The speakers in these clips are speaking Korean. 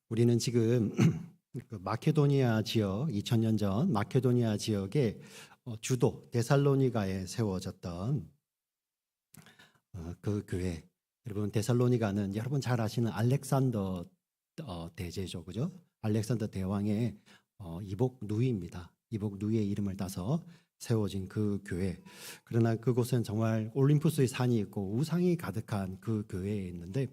우리는 지금 그 마케도니아 지역, 2000년 전 마케도니아 지역의 주도 데살로니가에 세워졌던 그 교회. 여러분, 데살로니가는 여러분 잘 아시는 알렉산더 대제죠, 그죠? 알렉산더 대왕의 이복 누이입니다. 이복 누이의 이름을 따서 세워진 그 교회. 그러나 그곳은 정말 올림푸스의 산이 있고 우상이 가득한 그 교회에 있는데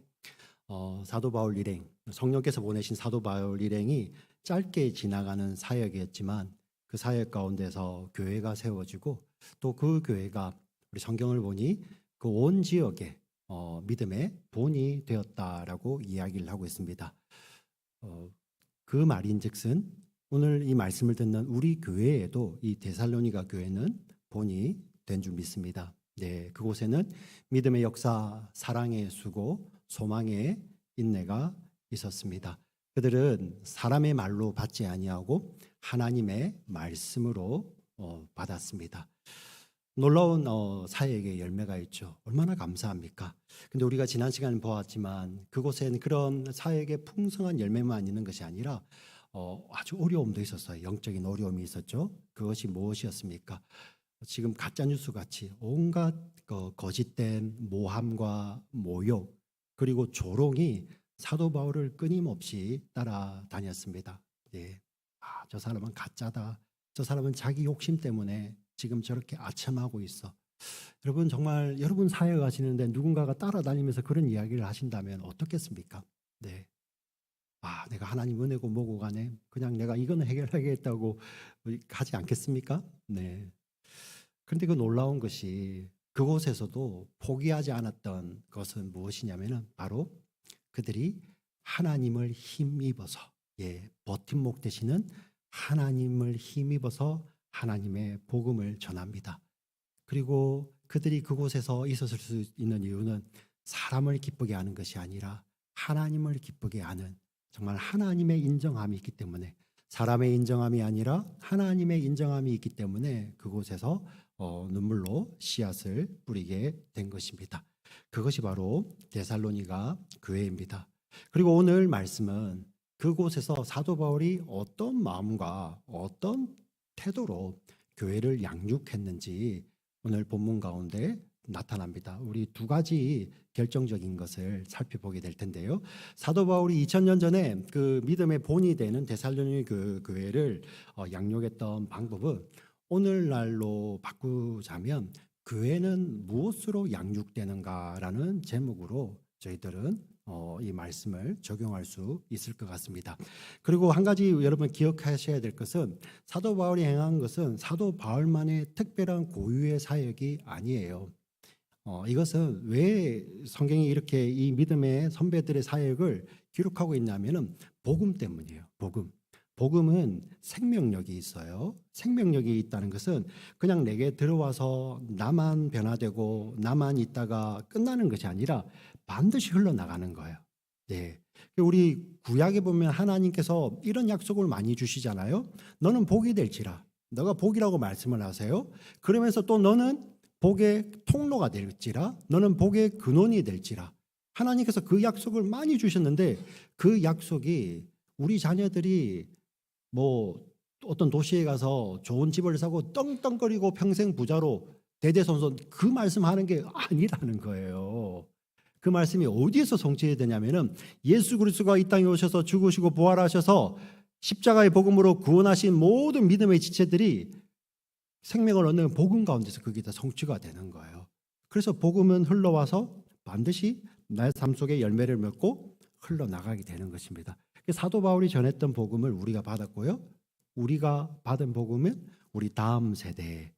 사도 바울 일행, 성령께서 보내신 사도 바울 일행이 짧게 지나가는 사역이었지만 그 사역 가운데서 교회가 세워지고 또 그 교회가 우리 성경을 보니 그 온 지역에 믿음의 본이 되었다라고 이야기를 하고 있습니다. 그 말인즉슨 오늘 이 말씀을 듣는 우리 교회에도 이 데살로니가 교회는 본이 된 줄 믿습니다. 네, 그곳에는 믿음의 역사, 사랑의 수고, 소망의 인내가 있었습니다. 그들은 사람의 말로 받지 아니하고 하나님의 말씀으로 받았습니다. 놀라운 사역의 열매가 있죠. 얼마나 감사합니까? 근데 우리가 지난 시간에 보았지만 그곳엔 그런 사역의 풍성한 열매만 있는 것이 아니라 아주 어려움도 있었어요. 영적인 어려움이 있었죠. 그것이 무엇이었습니까? 지금 가짜뉴스 같이 온갖 거짓된 모함과 모욕 그리고 조롱이 사도 바울을 끊임없이 따라다녔습니다. 예. 저 사람은 가짜다. 저 사람은 자기 욕심 때문에 지금 저렇게 아첨하고 있어. 여러분, 정말 여러분 사역하시는데 누군가가 따라다니면서 그런 이야기를 하신다면 어떻겠습니까? 네. 내가 하나님 은혜고 뭐고 간에 그냥 내가 이거는 해결하겠다고 하지 않겠습니까? 네. 그런데 그 놀라운 것이 그곳에서도 포기하지 않았던 것은 무엇이냐면은 바로 그들이 하나님을 힘입어서 버팀목 되시는 하나님을 힘입어서 하나님의 복음을 전합니다. 그리고 그들이 그곳에서 있었을 수 있는 이유는 사람을 기쁘게 하는 것이 아니라 하나님을 기쁘게 하는 정말 하나님의 인정함이 있기 때문에 사람의 인정함이 아니라 하나님의 인정함이 있기 때문에 그곳에서 눈물로 씨앗을 뿌리게 된 것입니다. 그것이 바로 데살로니가 교회입니다. 그리고 오늘 말씀은 그곳에서 사도 바울이 어떤 마음과 어떤 태도로 교회를 양육했는지 오늘 본문 가운데 나타납니다. 우리 두 가지 결정적인 것을 살펴보게 될 텐데요. 사도 바울이 2000년 전에 그 믿음의 본이 되는 데살로니가 교회를 양육했던 방법은 오늘날로 바꾸자면 교회는 무엇으로 양육되는가라는 제목으로 저희들은 이 말씀을 적용할 수 있을 것 같습니다. 그리고 한 가지 여러분 기억하셔야 될 것은 사도 바울이 행한 것은 사도 바울만의 특별한 고유의 사역이 아니에요. 이것은 왜 성경이 이렇게 이 믿음의 선배들의 사역을 기록하고 있냐면은 복음 때문이에요. 복음은 생명력이 있어요. 생명력이 있다는 것은 그냥 내게 들어와서 나만 변화되고 나만 있다가 끝나는 것이 아니라 반드시 흘러나가는 거예요. 네. 우리 구약에 보면 하나님께서 이런 약속을 많이 주시잖아요. 너는 복이 될지라. 너가 복이라고 말씀을 하세요. 그러면서 또 너는 복의 통로가 될지라. 너는 복의 근원이 될지라. 하나님께서 그 약속을 많이 주셨는데 그 약속이 우리 자녀들이 어떤 도시에 가서 좋은 집을 사고 떵떵거리고 평생 부자로 대대손손 그 말씀하는 게 아니라는 거예요. 그 말씀이 어디에서 성취해야 되냐면은 예수 그리스도가 이 땅에 오셔서 죽으시고 부활하셔서 십자가의 복음으로 구원하신 모든 믿음의 지체들이 생명을 얻는 복음 가운데서 그게 다 성취가 되는 거예요. 그래서 복음은 흘러와서 반드시 나의 삶 속에 열매를 맺고 흘러나가게 되는 것입니다. 사도 바울이 전했던 복음을 우리가 받았고요. 우리가 받은 복음은 우리 다음 세대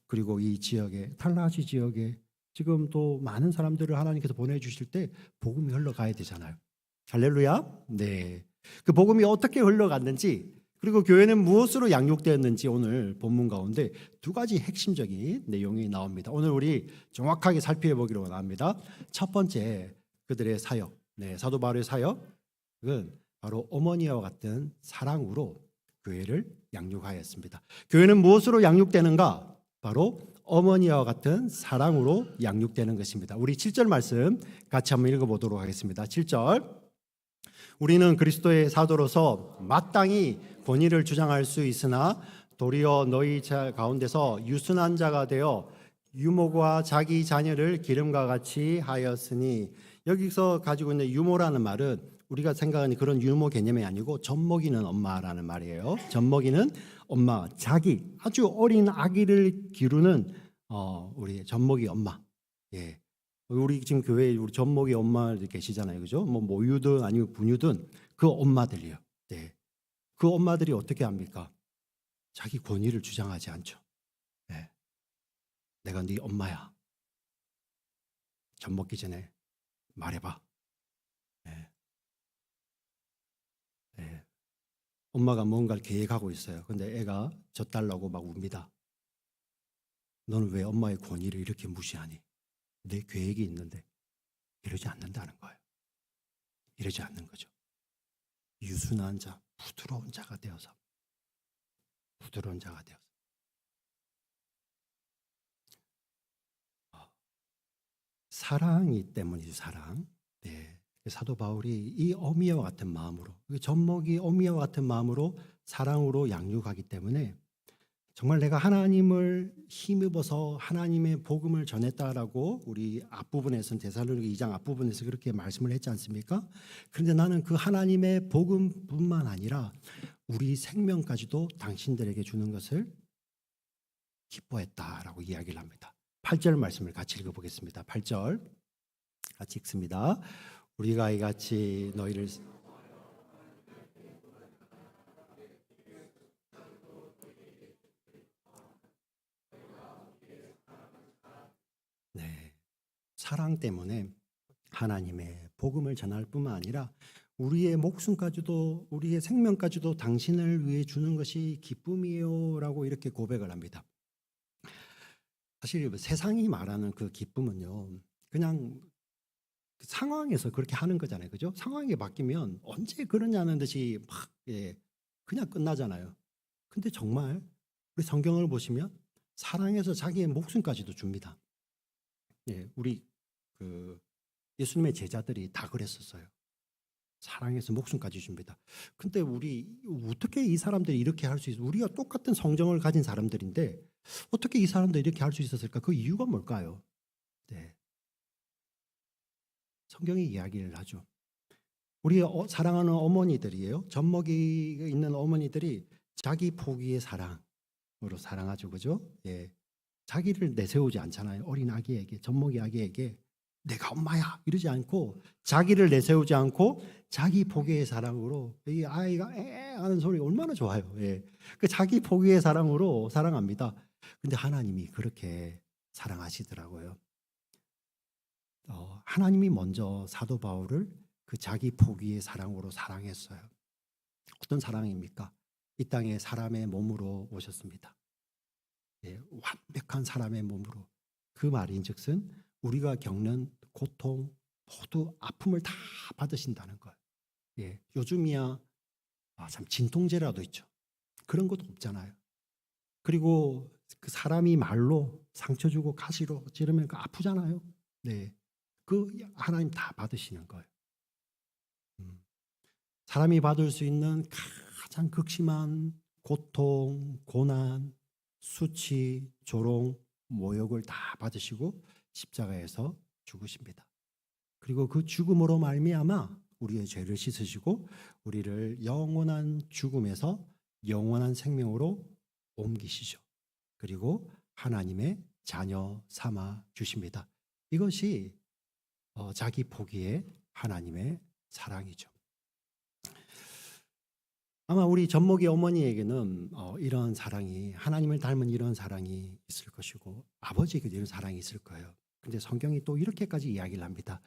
그리고 이 지역에 탈라시 지역에 지금 또 많은 사람들을 하나님께서 보내주실 때 복음이 흘러가야 되잖아요. 할렐루야. 네. 그 복음이 어떻게 흘러갔는지 그리고 교회는 무엇으로 양육되었는지 오늘 본문 가운데 두 가지 핵심적인 내용이 나옵니다. 오늘 우리 정확하게 살펴보기로 원합니다. 첫 번째 그들의 사역. 사도 바울의 사역은 바로 어머니와 같은 사랑으로 교회를 양육하였습니다. 교회는 무엇으로 양육되는가? 바로 어머니와 같은 사랑으로 양육되는 것입니다. 우리 7절 말씀 같이 한번 읽어보도록 하겠습니다. 7절 우리는 그리스도의 사도로서 마땅히 권위를 주장할 수 있으나 도리어 너희 가운데서 유순한 자가 되어 유모가 자기 자녀를 기름과 같이 하였으니, 여기서 가지고 있는 유모라는 말은 우리가 생각하는 그런 유모 개념이 아니고 젖먹이는 엄마라는 말이에요. 젖먹이는 엄마, 자기 아주 어린 아기를 기르는 우리 젖먹이 엄마. 예. 우리 지금 교회에 우리 젖먹이 엄마 계시잖아요, 그죠? 뭐 모유든 아니면 분유든 그 엄마들이요. 네. 그 엄마들이 어떻게 합니까? 자기 권위를 주장하지 않죠. 네. 내가 네 엄마야. 젖 먹기 전에 말해봐. 네. 네. 엄마가 뭔가를 계획하고 있어요. 근데 애가 젖 달라고 막 웁니다. 너는 왜 엄마의 권위를 이렇게 무시하니? 내 계획이 있는데. 이러지 않는다는 거예요. 이러지 않는 거죠. 유순한 자, 부드러운 자가 되어서. 부드러운 자가 되어서. 사랑이 때문이죠, 사랑. 네. 사도 바울이 이 어미와 같은 마음으로, 젖먹이 어미와 같은 마음으로 사랑으로 양육하기 때문에 정말 내가 하나님을 힘입어서 하나님의 복음을 전했다라고 우리 앞부분에서는 데살로니가 2장 앞부분에서 그렇게 말씀을 했지 않습니까? 그런데 나는 그 하나님의 복음뿐만 아니라 우리 생명까지도 당신들에게 주는 것을 기뻐했다라고 이야기를 합니다. 8절 말씀을 같이 읽어보겠습니다. 8절 같이 읽습니다. 우리가 이같이 너희를 네, 사랑 때문에 하나님의 복음을 전할 뿐만 아니라 우리의 목숨까지도 우리의 생명까지도 당신을 위해 주는 것이 기쁨이에요라고 이렇게 고백을 합니다. 사실 세상이 말하는 그 기쁨은요, 그냥 상황에서 그렇게 하는 거잖아요, 그죠? 상황이 바뀌면 언제 그러냐는 듯이 막 그냥 끝나잖아요. 근데 정말 우리 성경을 보시면 사랑해서 자기의 목숨까지도 줍니다. 예, 우리 그 예수님의 제자들이 다 그랬었어요. 사랑해서 목숨까지 줍니다. 근데 우리 어떻게 이 사람들이 이렇게 할 수 있어? 우리가 똑같은 성정을 가진 사람들인데 어떻게 이 사람들이 이렇게 할 수 있었을까? 그 이유가 뭘까요? 네. 성경이 이야기를 하죠. 우리 사랑하는 어머니들이에요. 젖먹이 있는 어머니들이 자기 포기의 사랑으로 사랑하죠, 그죠? 예. 자기를 내세우지 않잖아요. 어린 아기에게, 젖먹이 아기에게 내가 엄마야 이러지 않고 자기를 내세우지 않고 자기 포기의 사랑으로, 이 아이가 하는 소리 얼마나 좋아요. 예. 그 자기 포기의 사랑으로 사랑합니다. 근데 하나님이 그렇게 사랑하시더라고요. 하나님이 먼저 사도 바울을 그 자기 포기의 사랑으로 사랑했어요. 어떤 사랑입니까? 이 땅에 사람의 몸으로 오셨습니다. 예, 완벽한 사람의 몸으로. 그 말인즉슨 우리가 겪는 고통 모두 아픔을 다 받으신다는 거예요. 예, 요즘이야 참 진통제라도 있죠. 그런 것도 없잖아요. 그리고 그 사람이 말로 상처 주고 가시로 찌르면 그 아프잖아요. 네, 그 하나님 다 받으시는 거예요. 사람이 받을 수 있는 가장 극심한 고통, 고난, 수치, 조롱, 모욕을 다 받으시고 십자가에서 죽으십니다. 그리고 그 죽음으로 말미암아 우리의 죄를 씻으시고 우리를 영원한 죽음에서 영원한 생명으로 옮기시죠. 그리고 하나님의 자녀 삼아 주십니다. 이것이 자기 포기의 하나님의 사랑이죠. 아마 우리 젖먹이 어머니에게는 이런 사랑이, 하나님을 닮은 이런 사랑이 있을 것이고 아버지에게도 이런 사랑이 있을 거예요. 근데 성경이 또 이렇게까지 이야기를 합니다.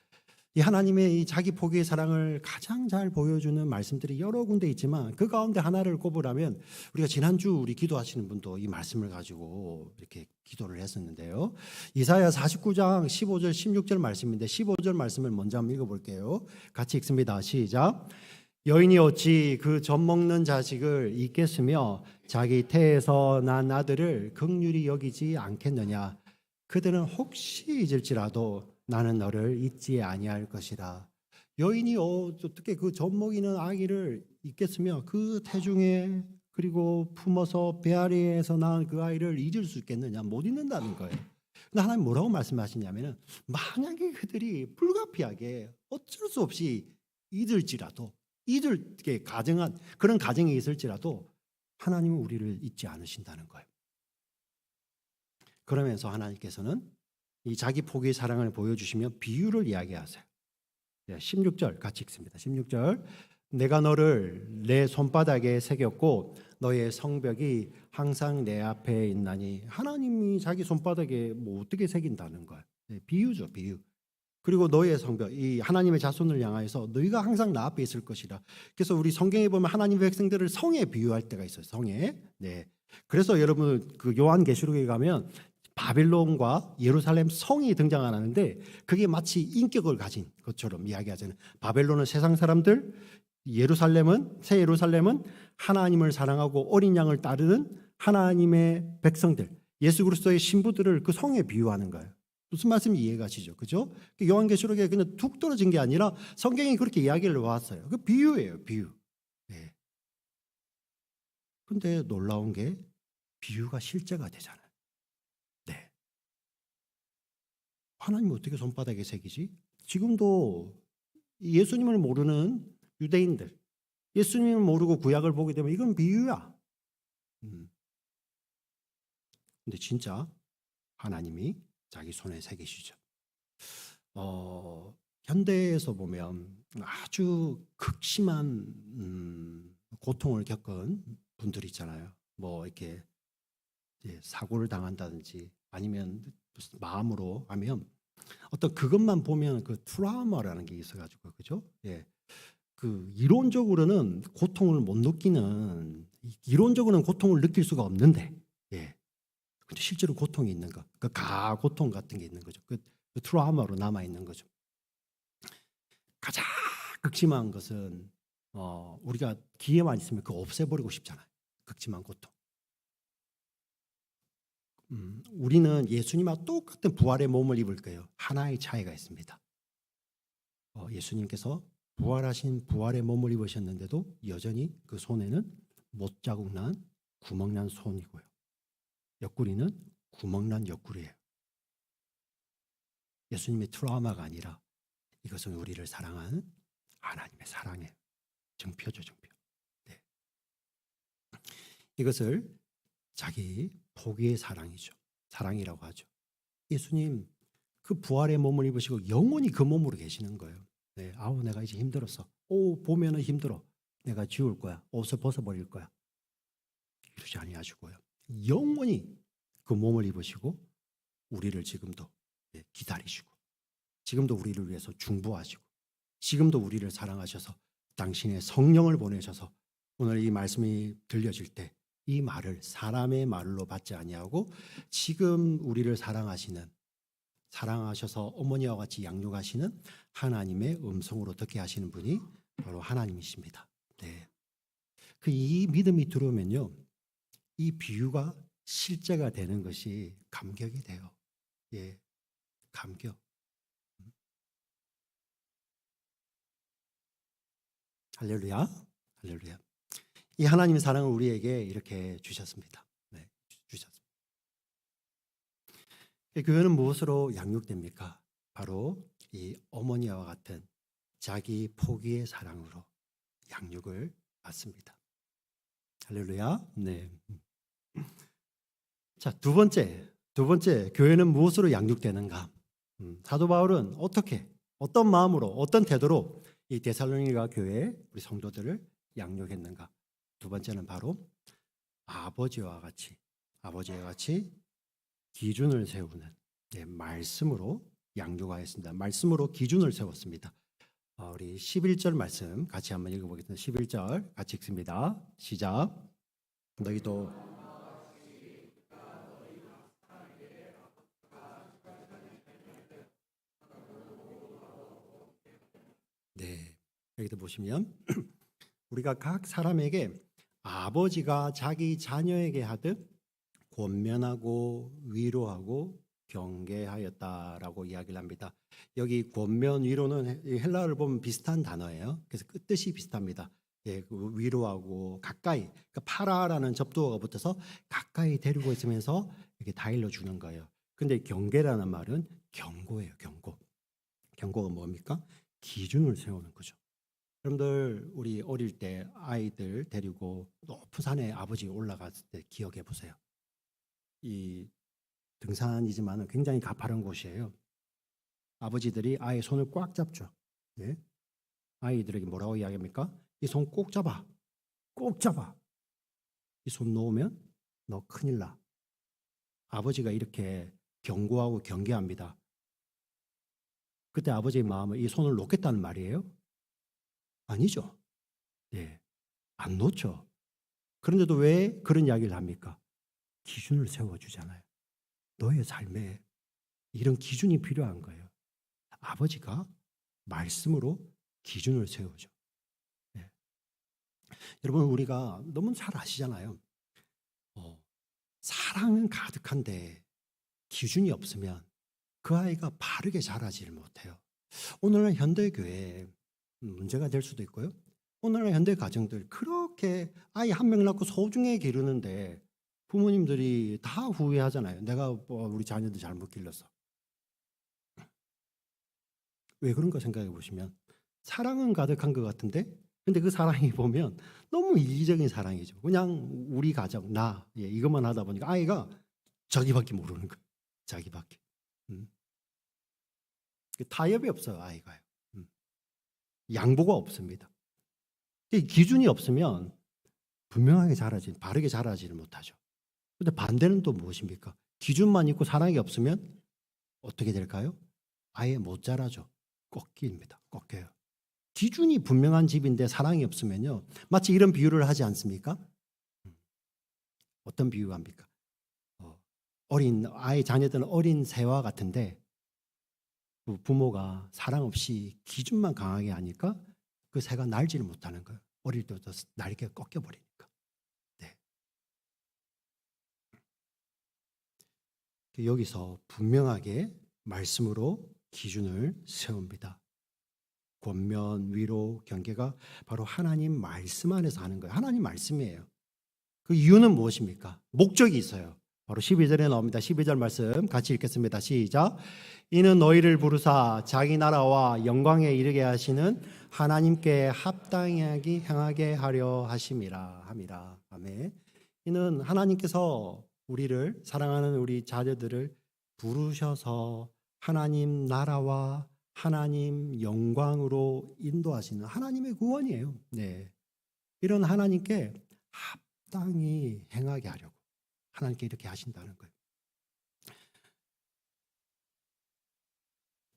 이 하나님의 이 자기 포기의 사랑을 가장 잘 보여주는 말씀들이 여러 군데 있지만 그 가운데 하나를 꼽으라면 우리가 지난주 우리 기도하시는 분도 이 말씀을 가지고 이렇게 기도를 했었는데요. 이사야 49장 15절 16절 말씀인데 15절 말씀을 먼저 한번 읽어볼게요. 같이 읽습니다. 시작. 여인이 어찌 그 젖먹는 자식을 잊겠으며 자기 태에서 난 아들을 긍휼히 여기지 않겠느냐. 그들은 혹시 잊을지라도 나는 너를 잊지 아니할 것이라. 여인이 어떻게 그 젖먹이는 아기를 잊겠으며 그 태중에 그리고 품어서 배아리에서 낳은 그 아이를 잊을 수 있겠느냐? 못 잊는다는 거예요. 근데 하나님 뭐라고 말씀하시냐면은 만약에 그들이 불가피하게 어쩔 수 없이 잊을지라도 잊을게 가정한 그런 가정이 있을지라도 하나님은 우리를 잊지 않으신다는 거예요. 그러면서 하나님께서는 이 자기 포기의 사랑을 보여주시며 비유를 이야기하세요. 16절 같이 읽습니다. 16절 내가 너를 내 손바닥에 새겼고 너의 성벽이 항상 내 앞에 있나니 하나님이 자기 손바닥에 뭐 어떻게 새긴다는 거예요. 비유죠, 비유. 그리고 너의 성벽, 이 하나님의 자손을 향하여서 너희가 항상 나 앞에 있을 것이라. 그래서 우리 성경에 보면 하나님의 백성들을 성에 비유할 때가 있어요. 성에. 네. 그래서 여러분 그 요한계시록에 가면 바벨론과 예루살렘 성이 등장 안 하는데 그게 마치 인격을 가진 것처럼 이야기하잖아요. 바벨론은 세상 사람들, 예루살렘은 새 예루살렘은 하나님을 사랑하고 어린 양을 따르는 하나님의 백성들, 예수 그리스도의 신부들을 그 성에 비유하는 거예요. 무슨 말씀이 이해가시죠? 그죠? 요한계시록에 그냥 툭 떨어진 게 아니라 성경이 그렇게 이야기를 해왔어요. 그 비유예요, 비유. 네. 근데 놀라운 게 비유가 실제가 되잖아요. 네. 하나님 어떻게 손바닥에 새기지? 지금도 예수님을 모르는 유대인들, 예수님을 모르고 구약을 보게 되면 이건 비유야. 근데 진짜 하나님이 자기 손에 새기시죠. 현대에서 보면 아주 극심한 고통을 겪은 분들 있잖아요. 뭐 이렇게 사고를 당한다든지 아니면 마음으로 하면 어떤 그것만 보면 그 트라우마라는 게 있어가지고 그죠? 예. 그 이론적으로는 고통을 못 느끼는 이론적으로는 고통을 느낄 수가 없는데 예. 근데 실제로 고통이 있는 거, 그 가고통 같은 게 있는 거죠. 그 트라우마로 남아 있는 거죠. 가장 극심한 것은 우리가 기회만 있으면 그거 없애버리고 싶잖아요. 극심한 고통. 우리는 예수님과 똑같은 부활의 몸을 입을 거예요. 하나의 차이가 있습니다. 예수님께서 부활하신 부활의 몸을 입으셨는데도 여전히 그 손에는 못자국 난 구멍 난 손이고요. 옆구리는 구멍난 옆구리예요. 예수님의 트라우마가 아니라 이것은 우리를 사랑하는 하나님의 사랑의 증표죠, 증표. 네. 이것을 자기 포기의 사랑이죠. 사랑이라고 하죠. 예수님 그 부활의 몸을 입으시고 영원히 그 몸으로 계시는 거예요. 네. 아우 내가 이제 힘들었어. 보면은 힘들어. 내가 지울 거야. 옷을 벗어버릴 거야. 이러지 아니하시고요. 영원히 그 몸을 입으시고 우리를 지금도 기다리시고 지금도 우리를 위해서 중보하시고 지금도 우리를 사랑하셔서 당신의 성령을 보내셔서 오늘 이 말씀이 들려질 때 이 말을 사람의 말로 받지 아니하고 지금 우리를 사랑하셔서 어머니와 같이 양육하시는 하나님의 음성으로 듣게 하시는 분이 바로 하나님이십니다. 네. 이 믿음이 들어오면요, 이 비유가 실제가 되는 것이 감격이 돼요. 예, 감격. 할렐루야, 할렐루야. 이 하나님의 사랑을 우리에게 이렇게 주셨습니다. 네, 주셨습니다. 교회는 무엇으로 양육됩니까? 바로 이 어머니와 같은 자기 포기의 사랑으로 양육을 받습니다. 할렐루야. 네. 자, 두 번째 교회는 무엇으로 양육되는가? 사도 바울은 어떤 마음으로, 어떤 태도로 이 데살로니가 교회 우리 성도들을 양육했는가? 두 번째는 바로 아버지와 같이 기준을 세우는 말씀으로 양육하였습니다. 말씀으로 기준을 세웠습니다. 우리 11절 말씀 같이 한번 읽어보겠습니다. 11절 같이 읽습니다. 시작. 너희도 네, 여기도 보시면 우리가 각 사람에게 아버지가 자기 자녀에게 하듯 권면하고 위로하고 경계하였다라고 이야기를 합니다. 여기 권면 위로는 헬라어를 보면 비슷한 단어예요. 그래서 뜻이 비슷합니다. 예, 그 위로하고 가까이, 그러니까 파라라는 접두어가 붙어서 가까이 데리고 있으면서 이렇게 다 일러주는 거예요. 근데 경계라는 말은 경고예요, 경고. 경고가 뭡니까? 기준을 세우는 거죠. 여러분들 우리 어릴 때 아이들 데리고 높은 산에 아버지 올라갔을 때 기억해 보세요. 이 등산이지만 굉장히 가파른 곳이에요. 아버지들이 아이의 손을 꽉 잡죠. 예? 아이들에게 뭐라고 이야기합니까? 이 손 꼭 잡아. 꼭 잡아. 이 손 놓으면 너 큰일 나. 아버지가 이렇게 경고하고 경계합니다. 그때 아버지의 마음은 이 손을 놓겠다는 말이에요? 아니죠. 예. 안 놓죠. 그런데도 왜 그런 이야기를 합니까? 기준을 세워주잖아요. 너의 삶에 이런 기준이 필요한 거예요. 아버지가 말씀으로 기준을 세우죠. 예. 여러분 우리가 너무 잘 아시잖아요. 사랑은 가득한데 기준이 없으면 그 아이가 바르게 자라지를 못해요. 오늘날 현대교회 문제가 될 수도 있고요. 오늘날 현대 가정들 그렇게 아이 한 명 낳고 소중하게 기르는데 부모님들이 다 후회하잖아요. 내가 우리 자녀들 잘못 길렀어. 왜 그런가 생각해 보시면 사랑은 가득한 것 같은데 근데 그 사랑이 보면 너무 이기적인 사랑이죠. 그냥 우리 가정, 이것만 하다 보니까 아이가 자기밖에 모르는 거예요. 자기밖에. 타협이 없어요, 아이가요. 양보가 없습니다. 기준이 없으면 분명하게 바르게 자라지를 못하죠. 근데 반대는 또 무엇입니까? 기준만 있고 사랑이 없으면 어떻게 될까요? 아예 못 자라죠. 꺾입니다. 꺾여요. 기준이 분명한 집인데 사랑이 없으면요. 마치 이런 비유를 하지 않습니까? 어떤 비유합니까? 아이 자녀들은 어린 새와 같은데 부모가 사랑 없이 기준만 강하게 하니까 그 새가 날지를 못하는 거예요. 어릴 때부터 날개가 꺾여버리니까. 네. 여기서 분명하게 말씀으로 기준을 세웁니다. 권면, 위로, 경계가 바로 하나님 말씀 안에서 하는 거예요. 하나님 말씀이에요. 그 이유는 무엇입니까? 목적이 있어요. 바로 12절에 나옵니다. 12절 말씀 같이 읽겠습니다. 시작. 이는 너희를 부르사 자기 나라와 영광에 이르게 하시는 하나님께 합당하게 행하게 하려 하심이라 함이라. 아멘. 이는 하나님께서 우리를 사랑하는 우리 자녀들을 부르셔서 하나님 나라와 하나님 영광으로 인도하시는 하나님의 구원이에요. 네. 이런 하나님께 합당히 행하게 하려고 하나님께 이렇게 하신다는 거예요.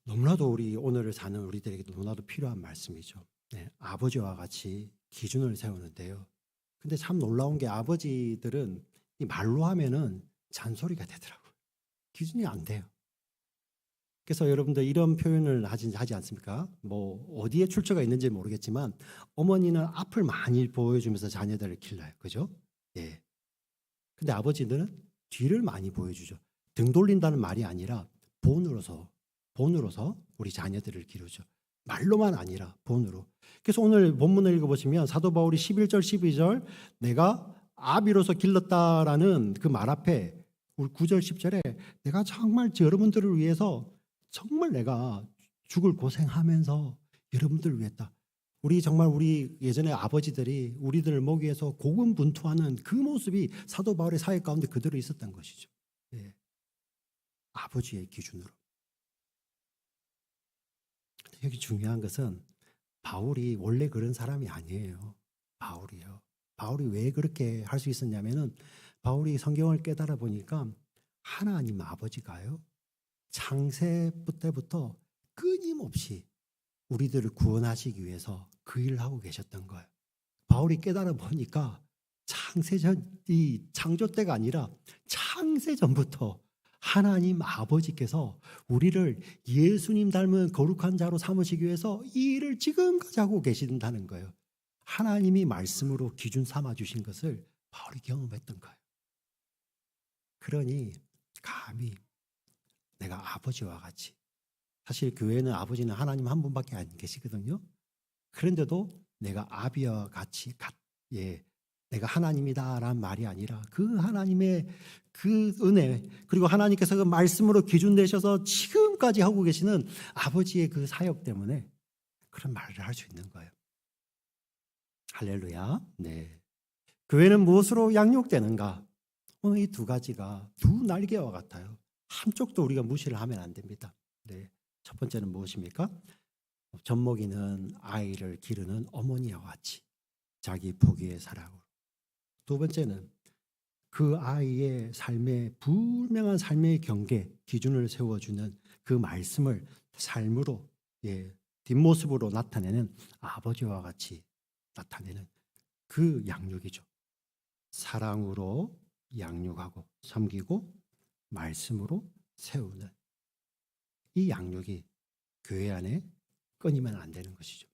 너무나도 우리 오늘을 사는 우리들에게 너무나도 필요한 말씀이죠. 네, 아버지와 같이 기준을 세우는데요. 근데 참 놀라운 게 아버지들은 이 말로 하면은 잔소리가 되더라고요. 기준이 안 돼요. 그래서 여러분들 이런 표현을 하지 않습니까? 뭐 어디에 출처가 있는지 모르겠지만 어머니는 앞을 많이 보여주면서 자녀들을 길러요. 그죠? 예. 근데 아버지들은 뒤를 많이 보여주죠. 등 돌린다는 말이 아니라 본으로서 우리 자녀들을 기르죠. 말로만 아니라 본으로. 그래서 오늘 본문을 읽어보시면 사도 바울이 11절 12절 내가 아비로서 길렀다라는 그 말 앞에 우리 9절 10절에 내가 정말 여러분들을 위해서 정말 내가 죽을 고생하면서 여러분들을 위했다. 우리 예전에 아버지들이 우리들을 먹이 위해서 고군분투하는 그 모습이 사도 바울의 사회 가운데 그대로 있었던 것이죠. 예. 아버지의 기준으로. 여기 중요한 것은 바울이 원래 그런 사람이 아니에요. 바울이요. 바울이 왜 그렇게 할 수 있었냐면은 바울이 성경을 깨달아 보니까 하나님 아버지가요. 창세 때부터 끊임없이 우리들을 구원하시기 위해서 그 일을 하고 계셨던 거예요. 바울이 깨달아 보니까 이 창조 때가 아니라 창세 전부터 하나님 아버지께서 우리를 예수님 닮은 거룩한 자로 삼으시기 위해서 이 일을 지금까지 하고 계신다는 거예요. 하나님이 말씀으로 기준 삼아 주신 것을 바울이 경험했던 거예요. 그러니 감히 내가 아버지와 같이. 사실 교회는 아버지는 하나님 한 분밖에 안 계시거든요. 그런데도 내가 아비와 같이 내가 하나님이다라는 말이 아니라 그 하나님의 그 은혜, 그리고 하나님께서 그 말씀으로 기준 내셔서 지금까지 하고 계시는 아버지의 그 사역 때문에 그런 말을 할 수 있는 거예요. 할렐루야. 네. 교회는 무엇으로 양육되는가? 오늘 이 두 가지가 두 날개와 같아요. 한쪽도 우리가 무시를 하면 안 됩니다. 네. 첫 번째는 무엇입니까? 젖먹이는 아이를 기르는 어머니와 같이 자기 포기의 사랑으로. 두 번째는 그 아이의 삶의 분명한 삶의 경계 기준을 세워주는 그 말씀을 삶으로 뒷모습으로 나타내는 아버지와 같이 나타내는 그 양육이죠. 사랑으로 양육하고 섬기고 말씀으로 세우는 이 양육이 교회 안에 끊이면 안 되는 것이죠.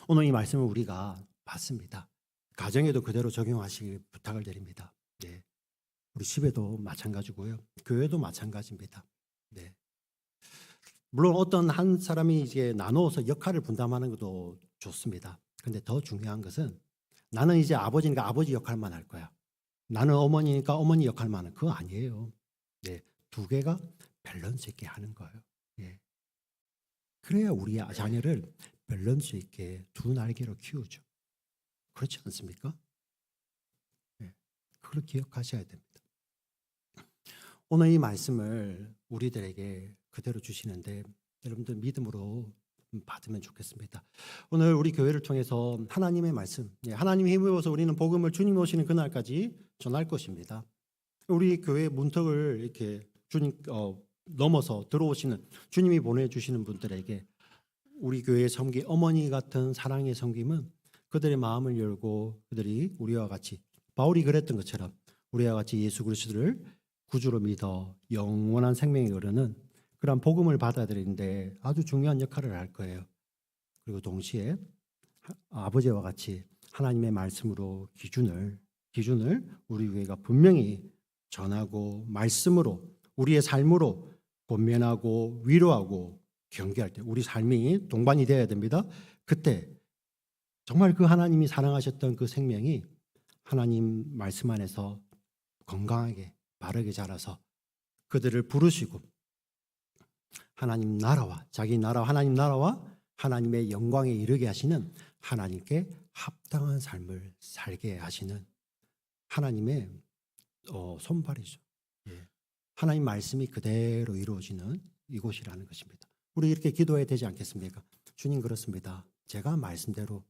오늘 이 말씀을 우리가 봤습니다. 가정에도 그대로 적용하시길 부탁을 드립니다. 네. 우리 집에도 마찬가지고요. 교회도 마찬가지입니다. 네. 물론 어떤 한 사람이 이제 나누어서 역할을 분담하는 것도 좋습니다. 근데 더 중요한 것은 나는 이제 아버지니까 아버지 역할만 할 거야. 나는 어머니니까 어머니 역할만 하는 그거 아니에요. 네. 두 개가 밸런스 있게 하는 거예요. 예. 그래야 우리 자녀를 밸런스 있게 두 날개로 키우죠. 그렇지 않습니까? 네. 그걸 기억하셔야 됩니다. 오늘 이 말씀을 우리들에게 그대로 주시는데 여러분들 믿음으로 받으면 좋겠습니다. 오늘 우리 교회를 통해서 하나님의 말씀, 하나님의 힘입어서 우리는 복음을 주님 오시는 그날까지 전할 것입니다. 우리 교회 문턱을 이렇게 주님 넘어서 들어오시는 주님이 보내주시는 분들에게 우리 교회의 섬기 어머니 같은 사랑의 섬김은 그들의 마음을 열고 그들이 우리와 같이 바울이 그랬던 것처럼 우리와 같이 예수 그리스도를 구주로 믿어 영원한 생명에 이르는 그런 복음을 받아들이는데 아주 중요한 역할을 할 거예요. 그리고 동시에 아버지와 같이 하나님의 말씀으로 기준을 우리 교회가 분명히 전하고 말씀으로 우리의 삶으로 권면하고 위로하고 경계할 때 우리 삶이 동반이 되어야 됩니다. 그때 정말 그 하나님이 사랑하셨던 그 생명이 하나님 말씀 안에서 건강하게 바르게 자라서 그들을 부르시고 하나님 나라와 자기 나라와 하나님 나라와 하나님의 영광에 이르게 하시는 하나님께 합당한 삶을 살게 하시는 하나님의 손발이죠. 예. 하나님 말씀이 그대로 이루어지는 이곳이라는 것입니다. 우리 이렇게 기도해야 되지 않겠습니까? 주님 그렇습니다. 제가 말씀대로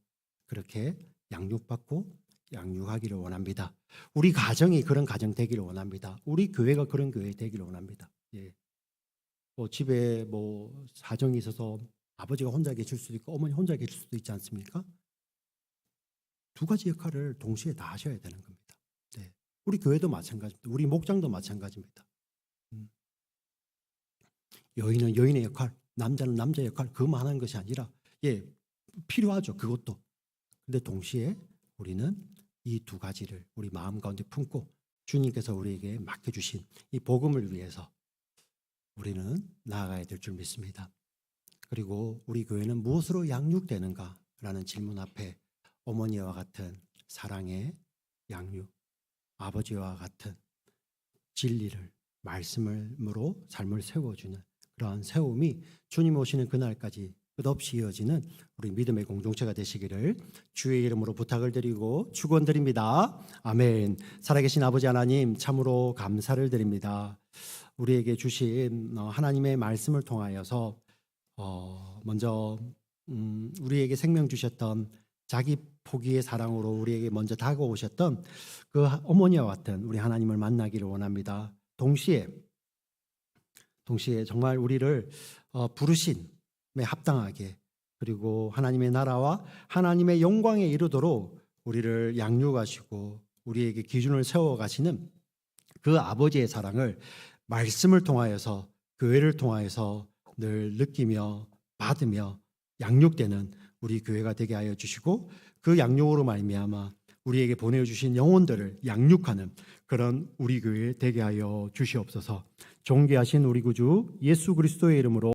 그렇게 양육받고 양육하기를 원합니다. 우리 가정이 그런 가정 되기를 원합니다. 우리 교회가 그런 교회 되기를 원합니다. 예. 집에 사정이 있어서 아버지가 혼자 계실 수도 있고 어머니 혼자 계실 수도 있지 않습니까? 두 가지 역할을 동시에 다 하셔야 되는 겁니다. 네. 우리 교회도 마찬가지입니다. 우리 목장도 마찬가지입니다. 여인은 여인의 역할, 남자는 남자의 역할 그것만 하는 것이 아니라 필요하죠. 그것도. 근데 동시에 우리는 이 두 가지를 우리 마음 가운데 품고 주님께서 우리에게 맡겨주신 이 복음을 위해서 우리는 나아가야 될 줄 믿습니다. 그리고 우리 교회는 무엇으로 양육되는가라는 질문 앞에 어머니와 같은 사랑의 양육, 아버지와 같은 진리를 말씀으로 삶을 세워주는 그러한 세움이 주님 오시는 그날까지 끝없이 이어지는 우리 믿음의 공동체가 되시기를 주의 이름으로 부탁을 드리고 축원드립니다. 아멘. 살아계신 아버지 하나님 참으로 감사를 드립니다. 우리에게 주신 하나님의 말씀을 통하여서 먼저 우리에게 생명 주셨던 자기 포기의 사랑으로 우리에게 먼저 다가오셨던 그 어머니와 같은 우리 하나님을 만나기를 원합니다. 동시에 정말 우리를 부르심에 합당하게 그리고 하나님의 나라와 하나님의 영광에 이르도록 우리를 양육하시고 우리에게 기준을 세워가시는 그 아버지의 사랑을 말씀을 통하여서 교회를 통하여서 늘 느끼며 받으며 양육되는 우리 교회가 되게 하여 주시고 그 양육으로 말미암아 우리에게 보내주신 영혼들을 양육하는 그런 우리 교회 되게 하여 주시옵소서. 존귀하신 우리 구주 예수 그리스도의 이름으로